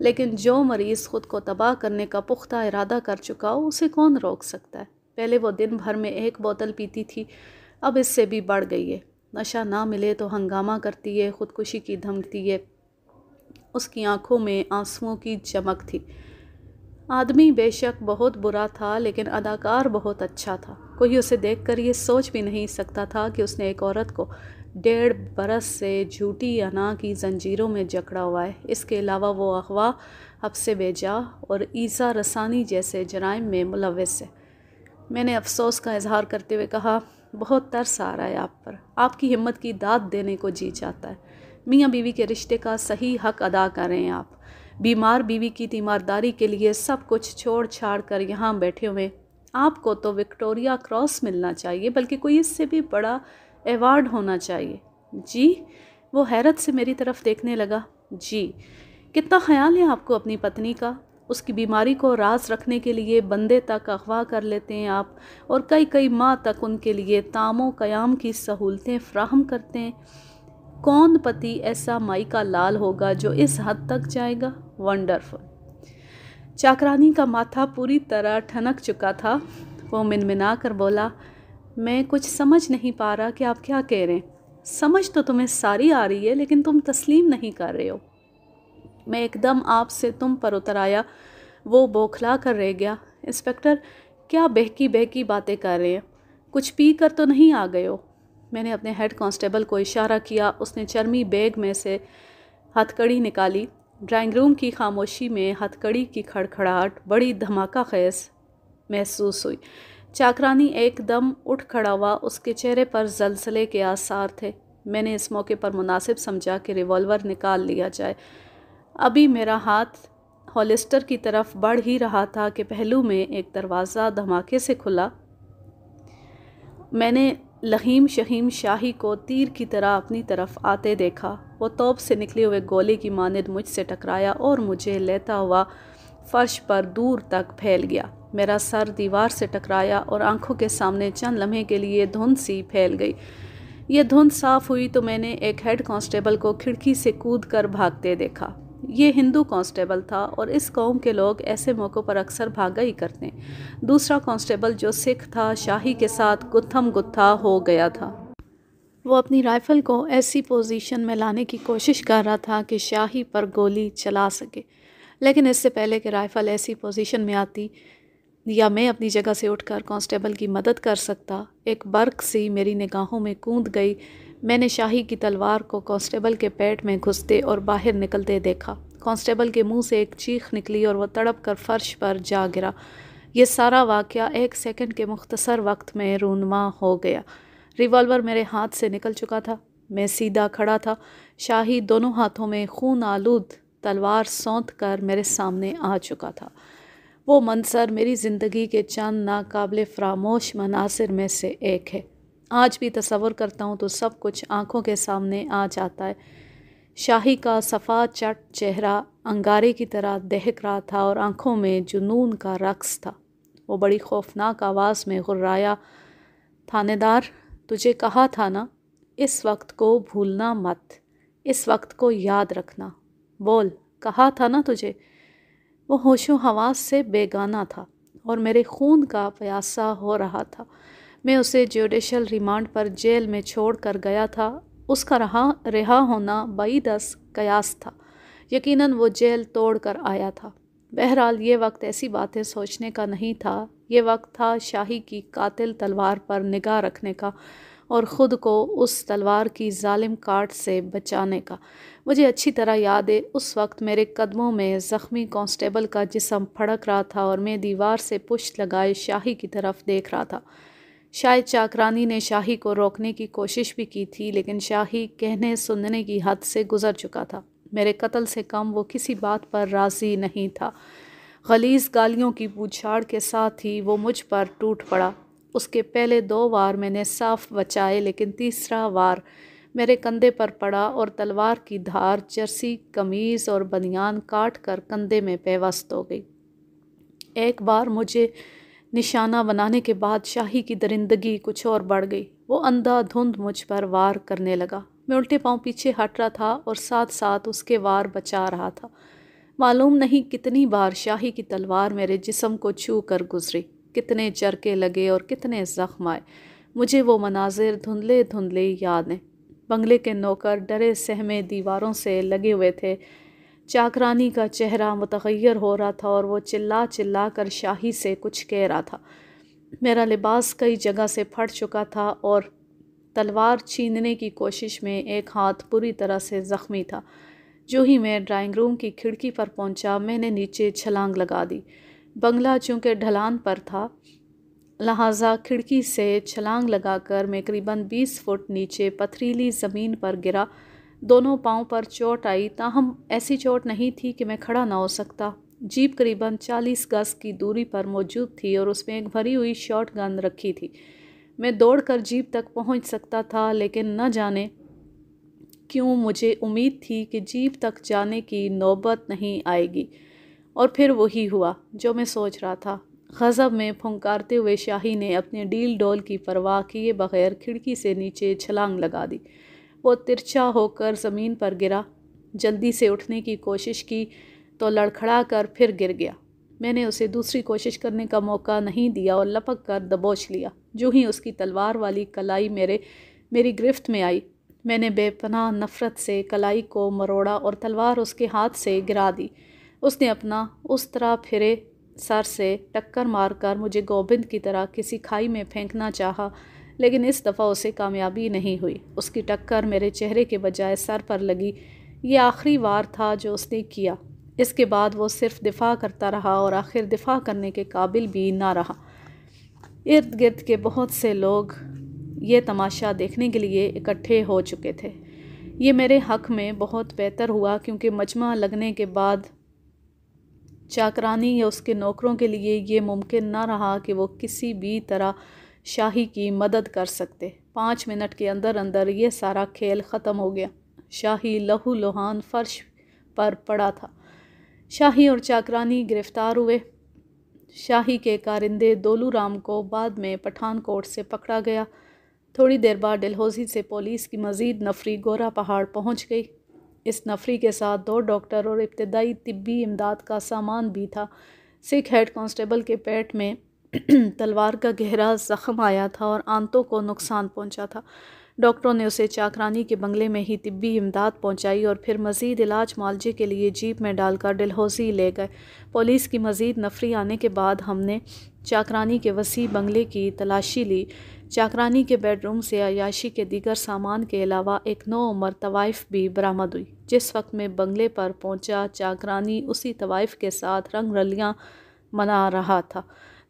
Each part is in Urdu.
لیکن جو مریض خود کو تباہ کرنے کا پختہ ارادہ کر چکا ہو اسے کون روک سکتا ہے؟ پہلے وہ دن بھر میں 1 بوتل پیتی تھی، اب اس سے بھی بڑھ گئی ہے۔ نشہ نہ ملے تو ہنگامہ کرتی ہے، خودکشی کی دھمکتی ہے۔ اس کی آنکھوں میں آنسوؤں کی چمک تھی۔ آدمی بے شک بہت برا تھا لیکن اداکار بہت اچھا تھا۔ کوئی اسے دیکھ کر یہ سوچ بھی نہیں سکتا تھا کہ اس نے ایک عورت کو 1.5 برس سے جھوٹی انا کی زنجیروں میں جکڑا ہوا ہے۔ اس کے علاوہ وہ اغوا، حبس بیجا اور ایذا رسانی جیسے جرائم میں ملوث ہے۔ میں نے افسوس کا اظہار کرتے ہوئے کہا، بہت ترس آ رہا ہے آپ پر، آپ کی ہمت کی داد دینے کو جی چاہتا ہے۔ میاں بیوی کے رشتے کا صحیح حق ادا کریں آپ۔ بیمار بیوی کی تیمارداری کے لیے سب کچھ چھوڑ چھاڑ کر یہاں بیٹھے ہوئے۔ آپ کو تو وکٹوریہ کراس ملنا چاہیے، بلکہ کوئی اس سے بھی بڑا ایوارڈ ہونا چاہیے۔ جی؟ وہ حیرت سے میری طرف دیکھنے لگا۔ جی۔ کتنا خیال ہے آپ کو اپنی پتنی کا؟ اس کی بیماری کو راز رکھنے کے لیے بندے تک اغوا کر لیتے ہیں آپ، اور کئی ماہ تک ان کے لیے طعام و قیام کی سہولتیں فراہم کرتے ہیں۔ کون پتی ایسا مائی کا لال ہوگا جو اس حد تک جائے گا؟ ونڈرفل۔ چاکرانی کا ماتھا پوری طرح ٹھنک چکا تھا۔ وہ منمنا کر بولا، میں کچھ سمجھ نہیں پا رہا کہ آپ کیا کہہ رہے ہیں۔ سمجھ تو تمہیں ساری آ رہی ہے لیکن تم تسلیم نہیں کر رہے ہو۔ میں ایک دم آپ سے تم پر اتر آیا۔ وہ بوکھلا کر رہ گیا۔ انسپکٹر، کیا بہکی باتیں کر رہے ہیں؟ کچھ پی کر تو نہیں آ گئے ہو؟ میں نے اپنے ہیڈ کانسٹیبل کو اشارہ کیا۔ اس نے چرمی بیگ میں سے ہتھ کڑی نکالی۔ ڈرائنگ روم کی خاموشی میں ہتھ کڑی کی کھڑکھڑاہٹ بڑی دھماکہ خیز محسوس ہوئی۔ چاکرانی ایک دم اٹھ کھڑا ہوا، اس کے چہرے پر زلزلے کے آثار تھے۔ میں نے اس موقع پر مناسب سمجھا کہ ریوالور نکال لیا جائے۔ ابھی میرا ہاتھ ہولسٹر کی طرف بڑھ ہی رہا تھا کہ پہلو میں ایک دروازہ دھماکے سے کھلا۔ میں نے لہیم شہیم شاہی کو تیر کی طرح اپنی طرف آتے دیکھا۔ وہ توپ سے نکلے ہوئے گولے کی مانند مجھ سے ٹکرایا اور مجھے لیتا ہوا فرش پر دور تک پھیل گیا۔ میرا سر دیوار سے ٹکرایا اور آنکھوں کے سامنے چند لمحے کے لیے دھند سی پھیل گئی۔ یہ دھند صاف ہوئی تو میں نے ایک ہیڈ کانسٹیبل کو کھڑکی سے کود کر بھاگتے دیکھا۔ یہ ہندو کانسٹیبل تھا اور اس قوم کے لوگ ایسے موقعوں پر اکثر بھاگا ہی کرتے ہیں۔ دوسرا کانسٹیبل جو سکھ تھا شاہی کے ساتھ گتھم گتھا ہو گیا تھا۔ وہ اپنی رائفل کو ایسی پوزیشن میں لانے کی کوشش کر رہا تھا کہ شاہی پر گولی چلا سکے، لیکن اس سے پہلے کہ رائفل ایسی پوزیشن میں آتی یا میں اپنی جگہ سے اٹھ کر کانسٹیبل کی مدد کر سکتا، ایک برق سی میری نگاہوں میں کوند گئی۔ میں نے شاہی کی تلوار کو کانسٹیبل کے پیٹ میں گھستے اور باہر نکلتے دیکھا۔ کانسٹیبل کے منہ سے ایک چیخ نکلی اور وہ تڑپ کر فرش پر جا گرا۔ یہ سارا واقعہ 1 سیکنڈ کے مختصر وقت میں رونما ہو گیا۔ ریوالور میرے ہاتھ سے نکل چکا تھا۔ میں سیدھا کھڑا تھا۔ شاہی دونوں ہاتھوں میں خون آلود تلوار سونت کر میرے سامنے آ چکا تھا۔ وہ منظر میری زندگی کے چند ناقابل فراموش مناظر میں سے ایک ہے۔ آج بھی تصور کرتا ہوں تو سب کچھ آنکھوں کے سامنے آ جاتا ہے۔ شاہی کا صفا چٹ چہرہ انگارے کی طرح دہک رہا تھا اور آنکھوں میں جنون کا رقص تھا۔ وہ بڑی خوفناک آواز میں غرایا، تھانے دار، تجھے کہا تھا نا، اس وقت کو بھولنا مت، اس وقت کو یاد رکھنا، بول، کہا تھا نا تجھے۔ وہ ہوش و حواس سے بیگانہ تھا اور میرے خون کا پیاسا ہو رہا تھا۔ میں اسے جوڈیشل ریمانڈ پر جیل میں چھوڑ کر گیا تھا۔ اس کا رہا ہونا بعید از قیاس تھا۔ یقیناً وہ جیل توڑ کر آیا تھا۔ بہرحال یہ وقت ایسی باتیں سوچنے کا نہیں تھا۔ یہ وقت تھا شاہی کی قاتل تلوار پر نگاہ رکھنے کا اور خود کو اس تلوار کی ظالم کاٹ سے بچانے کا۔ مجھے اچھی طرح یاد ہے اس وقت میرے قدموں میں زخمی کانسٹیبل کا جسم پھڑک رہا تھا اور میں دیوار سے پشت لگائے شاہی کی طرف دیکھ رہا تھا۔ شاید چاکرانی نے شاہی کو روکنے کی کوشش بھی کی تھی، لیکن شاہی کہنے سننے کی حد سے گزر چکا تھا۔ میرے قتل سے کم وہ کسی بات پر راضی نہیں تھا۔ غلیظ گالیوں کی بوچھاڑ کے ساتھ ہی وہ مجھ پر ٹوٹ پڑا۔ اس کے پہلے 2 وار میں نے صاف بچائے، لیکن تیسرا وار میرے کندھے پر پڑا اور تلوار کی دھار جرسی قمیض اور بنیان کاٹ کر کندھے میں پیوست ہو گئی۔ ایک بار مجھے نشانہ بنانے کے بعد شاہی کی درندگی کچھ اور بڑھ گئی۔ وہ اندھا دھند مجھ پر وار کرنے لگا۔ میں الٹے پاؤں پیچھے ہٹ رہا تھا اور ساتھ ساتھ اس کے وار بچا رہا تھا۔ معلوم نہیں کتنی بار شاہی کی تلوار میرے جسم کو چھو کر گزری، کتنے چرکے لگے اور کتنے زخم آئے۔ مجھے وہ مناظر دھندلے دھندلے یاد ہیں۔ بنگلے کے نوکر ڈرے سہمے دیواروں سے لگے ہوئے تھے۔ چاکرانی کا چہرہ متغیر ہو رہا تھا اور وہ چلا چلا کر شاہی سے کچھ کہہ رہا تھا۔ میرا لباس کئی جگہ سے پھٹ چکا تھا اور تلوار چھیننے کی کوشش میں ایک ہاتھ پوری طرح سے زخمی تھا۔ جو ہی میں ڈرائنگ روم کی کھڑکی پر پہنچا، میں نے نیچے چھلانگ لگا دی۔ بنگلہ چونکہ ڈھلان پر تھا، لہٰذا کھڑکی سے چھلانگ لگا کر میں قریباً 20 فٹ نیچے پتھریلی زمین پر گرا۔ دونوں پاؤں پر چوٹ آئی، تاہم ایسی چوٹ نہیں تھی کہ میں کھڑا نہ ہو سکتا۔ جیپ قریباً 40 گز کی دوری پر موجود تھی اور اس میں ایک بھری ہوئی شاٹ گن رکھی تھی۔ میں دوڑ کر جیپ تک پہنچ سکتا تھا، لیکن نہ جانے کیوں مجھے امید تھی کہ جیپ تک جانے کی نوبت نہیں آئے گی، اور پھر وہی ہوا جو میں سوچ رہا تھا۔ غضب میں پھنکارتے ہوئے شاہی نے اپنے ڈیل ڈول کی پرواہ کیے بغیر کھڑکی سے نیچے چھلانگ لگا دی۔ وہ ترچھا ہو کر زمین پر گرا۔ جلدی سے اٹھنے کی کوشش کی تو لڑکھڑا کر پھر گر گیا۔ میں نے اسے دوسری کوشش کرنے کا موقع نہیں دیا اور لپک کر دبوچ لیا۔ جو ہی اس کی تلوار والی کلائی میری گرفت میں آئی، میں نے بے پناہ نفرت سے کلائی کو مروڑا اور تلوار اس کے ہاتھ سے گرا دی۔ اس نے اپنا اس طرح پھرے سر سے ٹکر مار کر مجھے گوبند کی طرح کسی کھائی میں پھینکنا چاہا، لیکن اس دفعہ اسے کامیابی نہیں ہوئی۔ اس کی ٹکر میرے چہرے کے بجائے سر پر لگی۔ یہ آخری وار تھا جو اس نے کیا۔ اس کے بعد وہ صرف دفاع کرتا رہا اور آخر دفاع کرنے کے قابل بھی نہ رہا۔ ارد گرد کے بہت سے لوگ یہ تماشا دیکھنے کے لیے اکٹھے ہو چکے تھے۔ یہ میرے حق میں بہت بہتر ہوا، کیونکہ مجمع لگنے کے بعد چاکرانی یا اس کے نوکروں کے لیے یہ ممکن نہ رہا کہ وہ کسی بھی طرح شاہی کی مدد کر سکتے۔ 5 منٹ کے اندر اندر یہ سارا کھیل ختم ہو گیا۔ شاہی لہو لہان فرش پر پڑا تھا۔ شاہی اور چاکرانی گرفتار ہوئے۔ شاہی کے کارندے دولو رام کو بعد میں پٹھان کوٹ سے پکڑا گیا۔ تھوڑی دیر بعد ڈلہوزی سے پولیس کی مزید نفری گورا پہاڑ پہنچ گئی۔ اس نفری کے ساتھ 2 ڈاکٹر اور ابتدائی طبی امداد کا سامان بھی تھا۔ سکھ ہیڈ کانسٹیبل کے پیٹ میں تلوار کا گہرا زخم آیا تھا اور آنتوں کو نقصان پہنچا تھا۔ ڈاکٹروں نے اسے چاکرانی کے بنگلے میں ہی طبی امداد پہنچائی اور پھر مزید علاج معالجے کے لیے جیپ میں ڈال کر ڈلہوزی لے گئے۔ پولیس کی مزید نفری آنے کے بعد ہم نے چاکرانی کے وسیع بنگلے کی تلاشی لی۔ چاکرانی کے بیڈ روم سے عیاشی کے دیگر سامان کے علاوہ ایک نوعمر طوائف بھی برآمد ہوئی۔ جس وقت میں بنگلے پر پہنچا، چاکرانی اسی طوائف کے ساتھ رنگ رلیاں منا رہا تھا۔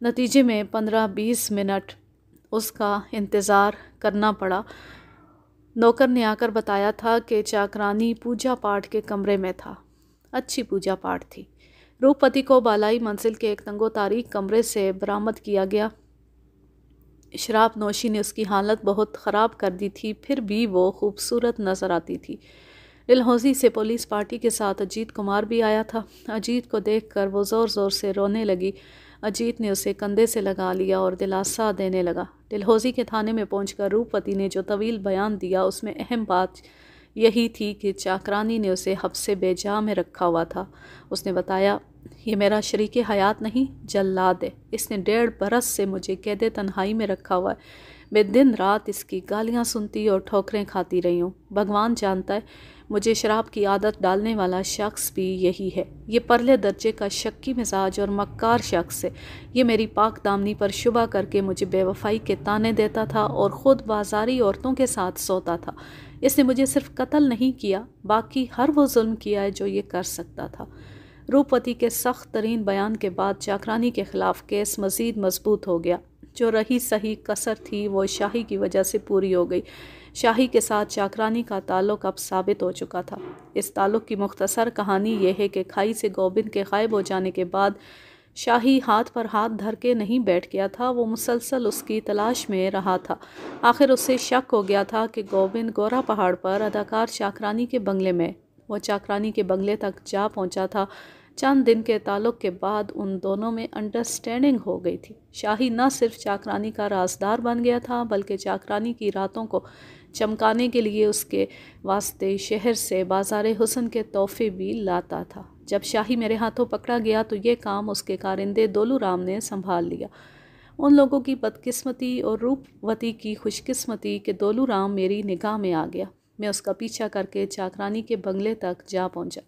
نتیجے میں 15-20 منٹ اس کا انتظار کرنا پڑا۔ نوکر نے آ کر بتایا تھا کہ چاکرانی پوجا پاٹ کے کمرے میں تھا۔ اچھی پوجا پاٹ تھی۔ روپتی کو بالائی منزل کے ایک تنگ و تاریک کمرے سے برآمد کیا گیا۔ شراب نوشی نے اس کی حالت بہت خراب کر دی تھی، پھر بھی وہ خوبصورت نظر آتی تھی۔ ڈلہوزی سے پولیس پارٹی کے ساتھ اجیت کمار بھی آیا تھا۔ اجیت کو دیکھ کر وہ زور زور سے رونے لگی۔ اجیت نے اسے کندھے سے لگا لیا اور دلاسا دینے لگا۔ ڈلہوزی کے تھانے میں پہنچ کر روپتی نے جو طویل بیان دیا، اس میں اہم بات یہی تھی کہ چاکرانی نے اسے حبس بے جا میں رکھا ہوا تھا۔ اس نے بتایا، یہ میرا شریک حیات نہیں، جلاد ہے۔ اس نے 1.5 برس سے مجھے قید تنہائی میں رکھا ہوا ہے۔ میں دن رات اس کی گالیاں سنتی اور ٹھوکریں کھاتی رہی ہوں۔ بھگوان جانتا ہے، مجھے شراب کی عادت ڈالنے والا شخص بھی یہی ہے۔ یہ پرلے درجے کا شکی مزاج اور مکار شخص ہے۔ یہ میری پاک دامنی پر شبہ کر کے مجھے بے وفائی کے طعنے دیتا تھا اور خود بازاری عورتوں کے ساتھ سوتا تھا۔ اس نے مجھے صرف قتل نہیں کیا، باقی ہر وہ ظلم کیا ہے جو یہ کر سکتا تھا۔ روپتی کے سخت ترین بیان کے بعد چاکرانی کے خلاف کیس مزید مضبوط ہو گیا۔ جو رہی سہی کسر تھی وہ شاہی کی وجہ سے پوری ہو گئی۔ شاہی کے ساتھ چاکرانی کا تعلق اب ثابت ہو چکا تھا۔ اس تعلق کی مختصر کہانی یہ ہے کہ کھائی سے گوبند کے غائب ہو جانے کے بعد شاہی ہاتھ پر ہاتھ دھر کے نہیں بیٹھ گیا تھا، وہ مسلسل اس کی تلاش میں رہا تھا۔ آخر اسے شک ہو گیا تھا کہ گوبند گورا پہاڑ پر اداکار چاکرانی کے بنگلے میں۔ وہ چاکرانی کے بنگلے تک جا پہنچا تھا۔ چند دن کے تعلق کے بعد ان دونوں میں انڈرسٹینڈنگ ہو گئی تھی۔ شاہی نہ صرف چاکرانی کا رازدار بن گیا تھا، بلکہ چاکرانی کی راتوں کو چمکانے کے لیے اس کے واسطے شہر سے بازار حسن کے تحفے بھی لاتا تھا۔ جب شاہی میرے ہاتھوں پکڑا گیا تو یہ کام اس کے کارندے دولو رام نے سنبھال لیا۔ ان لوگوں کی بدقسمتی اور روپوتی کی خوش قسمتی کہ دولو رام میری نگاہ میں آ گیا۔ میں اس کا پیچھا کر کے چاکرانی کے بنگلے تک جا پہنچا۔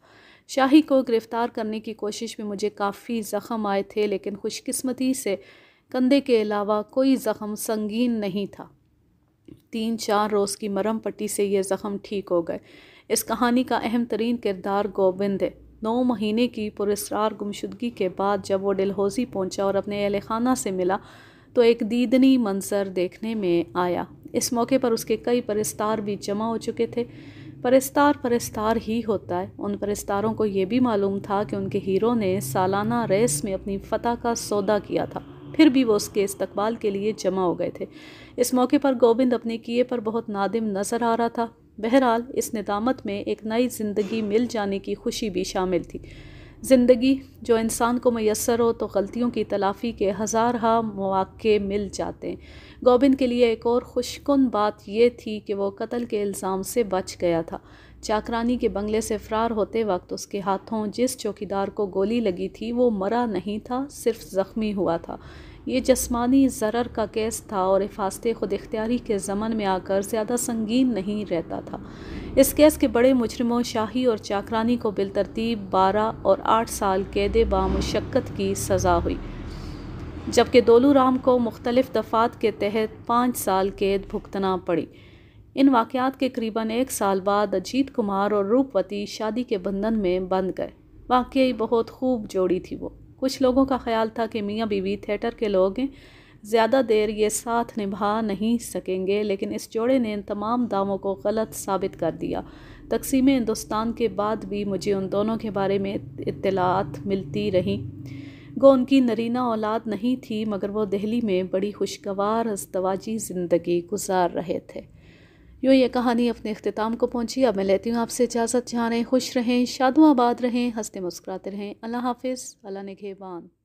شاہی کو گرفتار کرنے کی کوشش میں مجھے کافی زخم آئے تھے، لیکن خوش قسمتی سے کندھے کے علاوہ کوئی زخم سنگین نہیں تھا۔ 3-4 روز کی مرہم پٹی سے یہ زخم ٹھیک ہو گئے۔ اس کہانی کا اہم ترین کردار گوبند ہے۔ 9 مہینے کی پراسرار گمشدگی کے بعد جب وہ ڈلہوزی پہنچا اور اپنے اہل خانہ سے ملا تو ایک دیدنی منظر دیکھنے میں آیا۔ اس موقع پر اس کے کئی پرستار بھی جمع ہو چکے تھے۔ پرستار ہی ہوتا ہے۔ ان پرستاروں کو یہ بھی معلوم تھا کہ ان کے ہیرو نے سالانہ ریس میں اپنی فتح کا سودا کیا تھا، پھر بھی وہ اس کے استقبال کے لیے جمع ہو گئے تھے۔ اس موقع پر گوبند اپنے کیے پر بہت نادم نظر آ رہا تھا۔ بہرحال اس ندامت میں ایک نئی زندگی مل جانے کی خوشی بھی شامل تھی۔ زندگی جو انسان کو میسر ہو تو غلطیوں کی تلافی کے ہزارہا مواقع مل جاتے ہیں۔ گوبند کے لیے ایک اور خوش کن بات یہ تھی کہ وہ قتل کے الزام سے بچ گیا تھا۔ چاکرانی کے بنگلے سے فرار ہوتے وقت اس کے ہاتھوں جس چوکیدار کو گولی لگی تھی وہ مرا نہیں تھا، صرف زخمی ہوا تھا۔ یہ جسمانی ضرر کا کیس تھا اور حفاظت خود اختیاری کے ضمن میں آ کر زیادہ سنگین نہیں رہتا تھا۔ اس کیس کے بڑے مجرموں شاہی اور چاکرانی کو بالترتیب 12 اور 8 سال قید بامشقت کی سزا ہوئی، جبکہ دولو رام کو مختلف دفعات کے تحت 5 سال قید بھگتنا پڑی۔ ان واقعات کے قریباً 1 سال بعد اجیت کمار اور روپوتی شادی کے بندھن میں بندھ گئے۔ واقعی بہت خوب جوڑی تھی وہ۔ کچھ لوگوں کا خیال تھا کہ میاں بیوی تھیٹر کے لوگ ہیں، زیادہ دیر یہ ساتھ نبھا نہیں سکیں گے، لیکن اس جوڑے نے ان تمام دعووں کو غلط ثابت کر دیا۔ تقسیم ہندوستان کے بعد بھی مجھے ان دونوں کے بارے میں اطلاعات ملتی رہیں۔ گو ان کی نرینہ اولاد نہیں تھی، مگر وہ دہلی میں بڑی خوشگوار ازدواجی زندگی گزار رہے تھے۔ یوں یہ کہانی اپنے اختتام کو پہنچی۔ اب میں لیتی ہوں آپ سے اجازت۔ جہاں رہیں خوش رہیں، شاد و آباد رہیں، ہنستے مسکراتے رہیں۔ اللہ حافظ، اللہ نگہبان۔